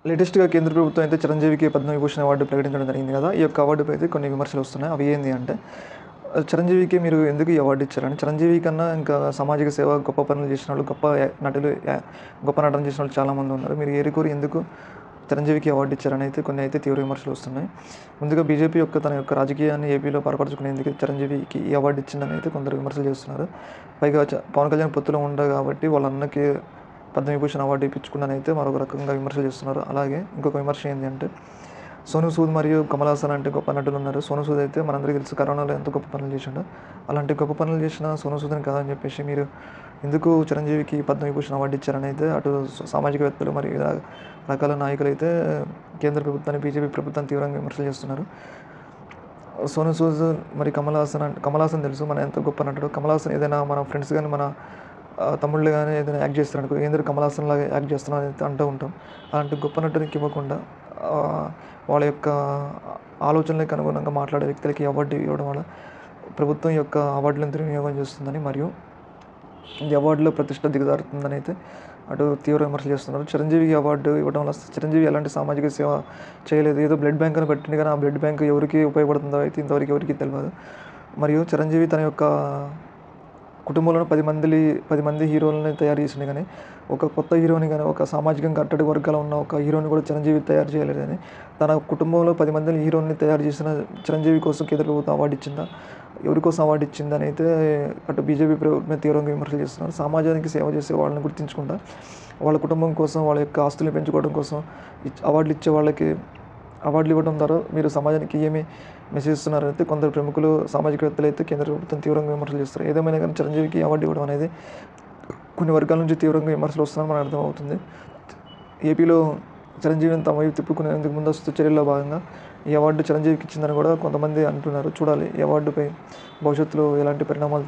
లేటెస్ట్‌గా కేంద్ర ప్రభుత్వం అయితే చిరంజీవికి పద్మవిభూషణ్ అవార్డు ప్రకటించడం జరిగింది కదా! ఈ యొక్క అవార్డుపై అయితే కొన్ని విమర్శలు వస్తున్నాయి. అవి ఏంది అంటే, చిరంజీవికి మీరు ఎందుకు ఈ అవార్డు ఇచ్చారని, చిరంజీవి కన్నా ఇంకా సామాజిక సేవ గొప్ప పనులు చేసినోళ్ళు, గొప్ప నటులు గొప్ప నటన చేసినోళ్ళు చాలామంది ఉన్నారు. మీరు ఏరికోరి ఎందుకు చిరంజీవికి అవార్డు ఇచ్చారని అయితే కొన్ని అయితే తీవ్ర విమర్శలు వస్తున్నాయి. ముందుగా బీజేపీ తన యొక్క రాజకీయాన్ని ఏపీలో బలపరుచుకునేందుకు చిరంజీవికి ఈ అవార్డు ఇచ్చిందని అయితే కొందరు విమర్శలు చేస్తున్నారు. పైగా పవన్ కళ్యాణ్ పొత్తులో ఉండరు కాబట్టి వాళ్ళ అన్నకి పద్మవిభూషణ్ అవార్డు ఇప్పించుకున్నానని అయితే మరొక రకంగా విమర్శలు చేస్తున్నారు. అలాగే ఇంకొక విమర్శ ఏంటి అంటే, సోనూ సూద్ మరియు కమల్ హాసన్ అంటే గొప్ప నటులు ఉన్నారు. సోనూ సూద్ అయితే మనందరికీ తెలుసు కరోనాలో ఎంత గొప్ప పనులు చేసిండో. అలాంటి గొప్ప పనులు చేసిన సోనూ సూద్‌ని కాదని చెప్పేసి మీరు ఎందుకు చిరంజీవికి పద్మవిభూషణ్ అవార్డు ఇచ్చారని అయితే అటు సామాజికవేత్తలు మరియు రకాల నాయకులైతే కేంద్ర ప్రభుత్వాన్ని, బీజేపీ ప్రభుత్వాన్ని తీవ్రంగా విమర్శలు చేస్తున్నారు. సోనూ సూద్ మరి కమల్ హాసన్ తెలుసు మన ఎంత గొప్ప నటుడో. కమల్ హాసన్ ఏదైనా మన ఫ్రెండ్స్ గాని, మన తమ్ముళ్ళు గాని ఏదైనా యాక్ట్ చేస్తున్నారనుకో, ఏందిరా కమల్ హాసన్ లాగా యాక్ట్ చేస్తున్నావు అని అంటూ ఉంటాం. అలాంటి గొప్ప నటునికి ఇవ్వకుండా వాళ్ళ యొక్క ఆలోచనలకు అనుగుణంగా మాట్లాడే వ్యక్తులకి అవార్డు ఇవ్వడం వల్ల ప్రభుత్వం యొక్క అవార్డులను దుర్వినియోగం చేస్తుందని, మరియు ఈ అవార్డులో ప్రతిష్ట దిగజారుతుందని అయితే అటు తీవ్ర విమర్శలు చేస్తున్నారు. చిరంజీవికి అవార్డు ఇవ్వడం వల్ల చిరంజీవి ఎలాంటి సామాజిక సేవ చేయలేదు. ఏదో బ్లడ్ బ్యాంక్ అని పెట్టింది కానీ ఆ బ్లడ్ బ్యాంక్ ఎవరికి ఉపయోగపడుతుందో అయితే ఇంతవరకు ఎవరికీ తెలియదు. మరియు చిరంజీవి తన యొక్క కుటుంబంలో 10 మంది హీరోలని తయారు చేసిండు కానీ, ఒక కొత్త హీరోని కానీ, ఒక సామాజికంగా కట్టడి వర్గాలో ఉన్న ఒక హీరోని కూడా చిరంజీవి తయారు చేయలేదని, తన కుటుంబంలో 10 మందిని హీరోలని తయారు చేసిన చిరంజీవి కోసం కేంద్ర ప్రభుత్వం అవార్డు ఇచ్చిందా? ఎవరి కోసం అవార్డు ఇచ్చిందని అయితే అటు బీజేపీ ప్రభుత్వం తీవ్రంగా విమర్శలు చేస్తున్నారు. సమాజానికి సేవ చేసే వాళ్ళని గుర్తించకుండా, వాళ్ళ కుటుంబం కోసం, వాళ్ళ యొక్క ఆస్తులు పెంచుకోవడం కోసం అవార్డులు ఇచ్చే వాళ్ళకి అవార్డులు ఇవ్వడం ద్వారా మీరు సమాజానికి ఏమి మెసేజ్ ఇస్తున్నారైతే కొందరు ప్రముఖులు, సామాజికవేత్తలు అయితే కేంద్ర ప్రభుత్వం తీవ్రంగా విమర్శలు చేస్తారు. ఏదేమైనా కానీ చిరంజీవికి అవార్డు ఇవ్వడం అనేది కొన్ని వర్గాల నుంచి తీవ్రంగా విమర్శలు వస్తున్నాయని మనకు అర్థమవుతుంది. ఏపీలో చిరంజీవిని తమ వైపు తిప్పుకునేందుకు ముందస్తు చర్యల్లో భాగంగా ఈ అవార్డు చిరంజీవికి ఇచ్చిందని కూడా కొంతమంది అంటున్నారు. చూడాలి ఈ అవార్డుపై భవిష్యత్తులో ఎలాంటి పరిణామాలు